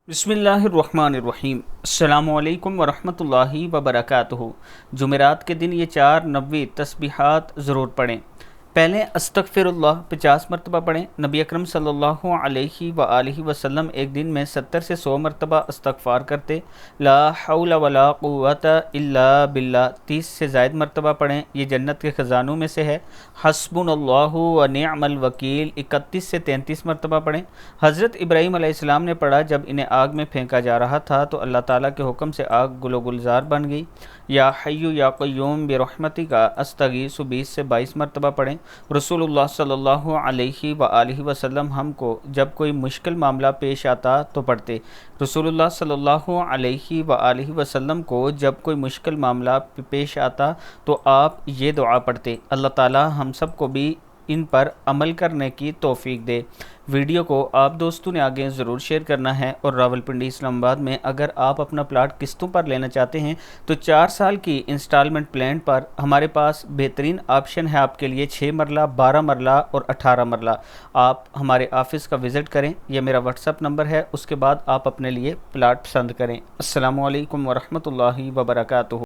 बिस्मिल्लाहिर्रहमानिर्रहीम। अस्सलामु अलैकुम वरहमतुल्लाहि वबरकातुहू। जुमेरात के दिन ये 4 नबी तस्बीहात ज़रूर पढ़ें। पहले अस्तगफिरुल्लाह 50 मरतबा पढ़ें। नबी अकरम सल्लल्लाहु अलैहि व आलिहि वसल्लम एक दिन में 70 से 100 मरतबा इस्तगफार करते। ला हौला वला कुव्वता इल्ला बिल्लाह 30 से ज़ायद मरतबा पढ़ें, ये जन्नत के ख़जानों में से है। हस्बुनल्लाहु व निअमल वकील 31 से 33 मरतबा पढ़ें। हज़रत इब्राहीम अलैहिस्सलाम ने पढ़ा, जब इन्हें आग में फेंका जा रहा था तो अल्लाह ताला के हुक्म से आग गुलो गुलजार बन गई। या हय्यु या क़य्यूम बिरहमतिका अस्तगीसु 20 से 22 मरतबा पढ़ें। रसूलुल्लाह सल्लल्लाहु अलैहि व आलिहि वसल्लम हमको जब कोई मुश्किल मामला पेश आता तो पढ़ते। रसूलुल्लाह सल्लल्लाहु अलैहि व आलिहि वसल्लम को जब कोई मुश्किल मामला पेश आता तो आप ये दुआ पढ़ते। अल्लाह ताला हम सब को भी इन पर अमल करने की तौफीक दे। वीडियो को आप दोस्तों ने आगे ज़रूर शेयर करना है। और रावलपिंडी इस्लामाबाद में अगर आप अपना प्लाट किस्तों पर लेना चाहते हैं तो 4 साल की इंस्टॉलमेंट प्लान पर हमारे पास बेहतरीन ऑप्शन है आपके लिए। 6 मरला, 12 मरला और 18 मरला। आप हमारे ऑफिस का विज़िट करें, यह मेरा व्हाट्सअप नंबर है, उसके बाद आप अपने लिए प्लाट पसंद करें। अस्सलामु अलैकुम वरहमतुल्लाहि वबरकातुहू।